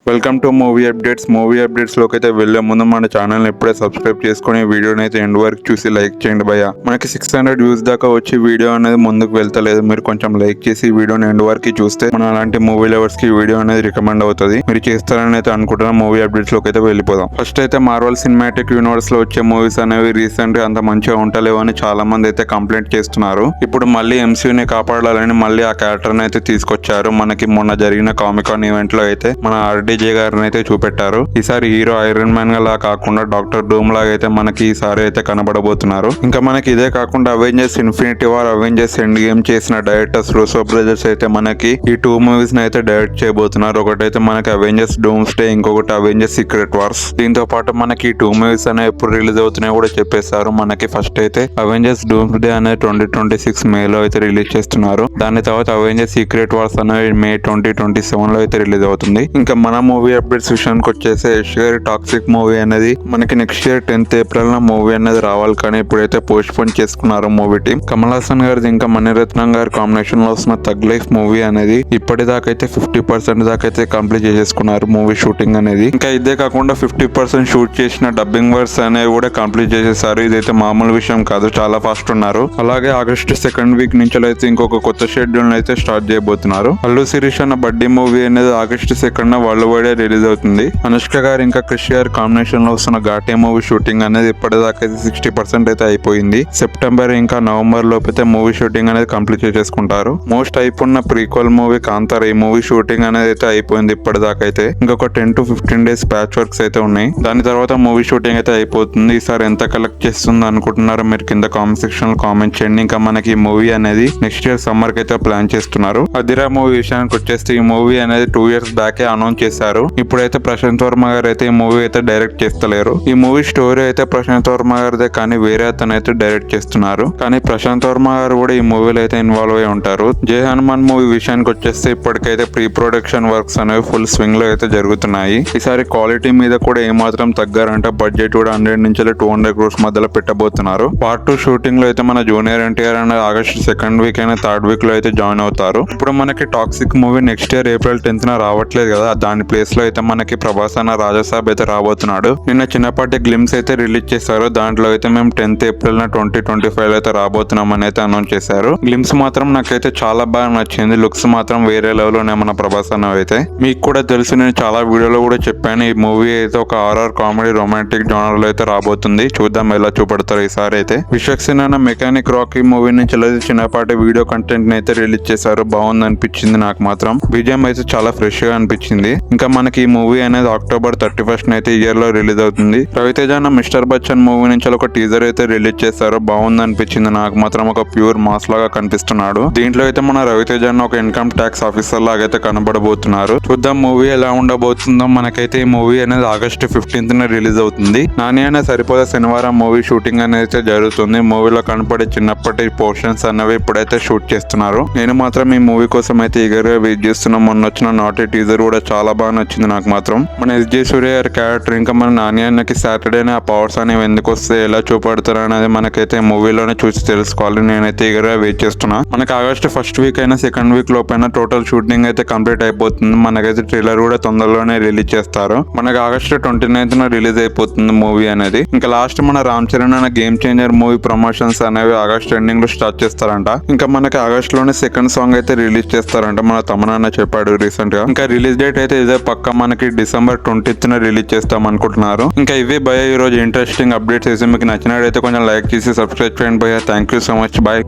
Welcome to movie updates లోకి అయితే వెళ్లే ముందు మన ఛానల్ ఎప్పుడే సబ్స్క్రైబ్ చేసుకుని వీడియోని అయితే ఎండ్ వరకు చూసి లైక్ చేయండి భయ్య. మనకి 600 వ్యూస్ దాకా వచ్చి వీడియో అనేది ముందుకు వెళ్తలేదు. మీరు కొంచెం లైక్ చేసి వీడియోని ఎండ్ వరకు చూస్తే మన అలాంటి మూవీ లవర్స్ కి వీడియో అనేది రికమెండ్ అవుతుంది. మీరు చేస్తారని అయితే అనుకుంటున్న మూవీ అప్డేట్స్ లోకి అయితే వెళ్ళిపోదాం. ఫస్ట్ అయితే మార్వెల్ సినిమాటిక్ యూనివర్స్ లో వచ్చే మూవీస్ అనేవి రీసెంట్ గా అంత మంచిగా ఉంటలేవు అని చాలా మంది అయితే కంప్లైంట్ చేస్తున్నారు. ఇప్పుడు మళ్ళీ ఎంసీయూని కాపాడాలని మళ్ళీ ఆ క్యారెక్టర్ అయితే తీసుకొచ్చారు. మనకి మొన్న జరిగిన కామికాన్ ఈవెంట్ లో అయితే మన ఆర్డీజే గారిని అయితే చూపెట్టారు. ఈసారి హీరో ఐరన్ మ్యాన్ గా కాకుండా డాక్టర్ డూమ్ లాగా అయితే మనకి ఈసారి అయితే కనబడబోతున్నారు. ఇంకా మనకి ఇదే కాకుండా Avengers infinity war, Avengers end game చేసిన డైరెక్టర్స్ రూసో బ్రదర్స్ అయితే మనకి ఈ 2 మూవీస్ ని అయితే డైరెక్ట్ చేయబోతున్నారు. ఒకటైతే మనకి అవెంజర్స్ డూమ్స్ డే, ఇంకొకటి అవెంజర్స్ సీక్రెట్ వార్స్. దీంతో పాటు మనకి ఈ 2 మూవీస్ అనేవి ఎప్పుడు రిలీజ్ అవుతున్నాయో కూడా చెప్పేశారు. మనకి ఫస్ట్ అయితే అవెంజర్స్ డూమ్స్ డే అనేది 2026 మేలో అయితే రిలీజ్ చేస్తున్నారు. దాని తర్వాత అవెంజర్స్ సీక్రెట్ వార్స్ అనేది మే 2027 లో అయితే రిలీజ్ అవుతుంది. ఇంకా మన మూవీ అప్డేట్స్ విషయానికి వచ్చేసి యష్ గారి టాక్సిక్ మూవీ అనేది మనకి next year 10th April movie అనేది రావాలి, కానీ ఇప్పుడైతే పోస్ట్ పోన్ చేసుకున్నారు మూవీ టీం. కమల్ హాసన్ గారిది ఇంకా మణిరత్నం గారి కాంబినేషన్ లో వస్తున్న థగ్ లైఫ్ మూవీ అనేది ఇప్పటిదాకైతే 50% దాకా అయితే కంప్లీట్ చేసేసుకున్నారు మూవీ షూటింగ్ అనేది. ఇంకా ఇదే కాకుండా 50% షూట్ చేసిన డబ్బింగ్ వర్స్ అనేవి కూడా కంప్లీట్ చేసేసారు. ఇదైతే మామూలు విషయం కాదు, చాలా ఫాస్ట్ ఉన్నారు. అలాగే ఆగస్టు 2nd వీక్ నుంచి అయితే ఇంకొక కొత్త షెడ్యూల్ అయితే స్టార్ట్ చేయబోతున్నారు. అల్లు శిరీష్ అన్న బడ్డీ మూవీ అనేది August 2nd world wide release అవుతుంది. అనుష్క గారు ఇంకా క్రిష్ గారి కాంబినేషన్ లో వస్తున్న ఘాటే మూవీ షూటింగ్ అనేది ఇప్పటిదాకా 60% అయితే అయిపోయింది. సెప్టెంబర్ ఇంకా నవంబర్ లోపు అయితే మూవీ షూటింగ్ అనేది కంప్లీట్ చేసుకుంటారు. మోస్ట్ అయిపోయిన ప్రీక్వల్ మూవీ కాంతార, ఈ మూవీ షూటింగ్ అనేది అయితే అయిపోయింది ఇప్పటిదాకా అయితే. ఇంకొక 10 to 15 డేస్ ప్యాచ్ వర్క్స్ అయితే ఉన్నాయి. దాని తర్వాత మూవీ షూటింగ్ అయితే అయిపోతుంది. ఈసారి ఎంత కలెక్ట్ చేస్తుంది అనుకుంటున్నారో మీరు కింద కామెంట్ సెక్షన్ లో కామెంట్ చేయండి. ఇంకా మనకి ఈ మూవీ అనేది నెక్స్ట్ ఇయర్ సమ్మర్ కి అయితే ప్లాన్ చేస్తున్నారు. అదిరా మూవీ విషయానికి వచ్చేస్తే ఈ మూవీ అనేది 2 years బ్యాకే అనౌన్స్ చేశారు. ఇప్పుడైతే ప్రశాంత్ వర్మ గారు అయితే ఈ మూవీ అయితే డైరెక్ట్ చేస్తలేరు. ఈ మూవీ స్టోరీ అయితే ప్రశాంత్ వర్మ గారిదే, కానీ వేరే అతను అయితే డైరెక్ట్ చేస్తున్నారు. కానీ ప్రశాంత్ వర్మ గారు కూడా ఈ మూవీలో అయితే ఇన్వాల్వ్ అయి ఉంటారు. జై హనుమాన్ మూవీ విషయానికి వచ్చేస్తే ఇప్పటికైతే ప్రీ ప్రొడక్షన్ వర్క్స్ అనేవి ఫుల్ స్వింగ్ లో అయితే జరుగుతున్నాయి. ఈసారి క్వాలిటీ మీద కూడా ఏమాత్రం తగ్గారంటే బడ్జెట్ కూడా 100 నుంచి 200 crores మధ్యలో పెట్టబోతున్నారు. పార్ట్ 2 షూటింగ్ లో అయితే మన జూనియర్ ఎన్టీఆర్ అనే ఆగస్టు 2nd వీక్ అయినా 3rd వీక్ లో అయితే జాయిన్ అవుతారు. ఇప్పుడు మనకి toxic movie next year April 10th రావట్లేదు కదా, దాని ప్లేస్ లో అయితే మనకి ప్రభాస్ అన్న రాజాసాబ్ అయితే రాబోతున్నాడు. నిన్న చిన్నపాటి గ్లిమ్స్ అయితే రిలీజ్ చేశారు. దాంట్లో అయితే మేము 10th ఏప్రిల్ 2025 అయితే రాబోతున్నాం అని అయితే అనౌన్స్ చేశారు. గ్లిమ్స్ మాత్రం నాకైతే చాలా బాగా నచ్చింది. లుక్స్ మాత్రం వేరే లెవెల్ లో మన ప్రభాస్ అన్న అయితే. మీకు కూడా తెలుసు, నేను చాలా వీడియోలో కూడా చెప్పాను, ఈ మూవీ అయితే ఒక హారర్ కామెడీ రొమాంటిక్ జోనర్ లో అయితే రాబోతుంది. చూద్దాం ఎలా చూపెడతారు ఈసారి అయితే. విశ్వక్సేన్ అన్న మెకానిక్ రాకీ మూవీ నుంచి చిన్నపాటి వీడియో కంటెంట్ అయితే రిలీజ్ చేశారు. బాగుంది అనిపించింది నాకు మాత్రం. బీజిఎం అయితే చాలా ఫ్రెష్ గా అనిపించింది. ఇంకా మనకి ఈ మూవీ అనేది అక్టోబర్ 31st అయితే ఇయర్ లో రిలీజ్ అవుతుంది. రవితేజ అన్న మిస్టర్ బచ్చన్ మూవీ నుంచి ఒక టీజర్ అయితే రిలీజ్ చేశారు. బాగుంది అనిపించింది నాకు మాత్రం. ఒక ప్యూర్ మాస్ లాగా కనిపిస్తున్నాడు. దీంట్లో అయితే మన రవితేజ అన్న ఒక ఇన్కమ్ ట్యాక్స్ ఆఫీసర్ లాగా అయితే కనబడబోతున్నారు. చూద్దాం మూవీ ఎలా ఉండబోతుందో. మనకైతే ఈ మూవీ అనేది ఆగస్టు 15th రిలీజ్ అవుతుంది. నాని అనే సరిపోదా శనివారం మూవీ షూటింగ్ అనేది అయితే జరుగుతుంది. మూవీలో కనపడే చిన్నప్పటి పోర్షన్స్ అనేవి ఇప్పుడైతే షూట్ చేస్తున్నారు. నేను మాత్రం ఈ మూవీ కోసం అయితే ఈగర్ గా వెయిట్ చేస్తున్నా. మొన్న వచ్చిన నాటి టీజర్ కూడా చాలా బాగా నచ్చింది నాకు మాత్రం. మన ఎస్జే సూర్య గారి క్యారెక్టర్ ఇంకా మన నాని అన్నకి సాటర్డేనే ఆ పవర్స్ అనేవి ఎందుకు వస్తే ఎలా చూపడతారు అనేది మనకైతే మూవీలోనే చూసి తెలుసుకోవాలి. నేనైతే ఈగర్గా వెయిట్ చేస్తున్నా. మనకి ఆగస్టు 1st వీక్ అయినా 2nd వీక్ లోపైనా టోటల్ షూటింగ్ అయితే కంప్లీట్ అయిపోతుంది. మనకైతే ట్రైలర్ కూడా తొందరలోనే రిలీజ్ చేస్తారు. మనకి ఆగస్టు 29th రిలీజ్ అయిపోతుంది మూవీ అనేది. ఇంకా లాస్ట్ మన రామ్ చరణ్ అనే గేమ్ చేంజర్ మూవీ ప్రమోషన్స్ అనేవి ఆగస్ట్ ఎండింగ్ లో స్టార్ట్ చేస్తారంట. ఇంకా మనకి ఆగస్ట్ లోనే 2nd సాంగ్ అయితే రిలీజ్ చేస్తారంట, మన తమన్నా చెప్పాడు రీసెంట్ గా. ఇంకా రిలీజ్ డేట్ అయితే ఇదే పక్క మనకి December 20th రిలీజ్ చేస్తాం అనుకుంటున్నారు. ఇంకా ఇవే భయ ఈ రోజు ఇంట్రెస్టింగ్ అప్డేట్స్. మీకు నచ్చినట్లయితే కొంచెం లైక్ చేసి సబ్స్క్రైబ్ చేయండి భయ. Thank you so much. Bye.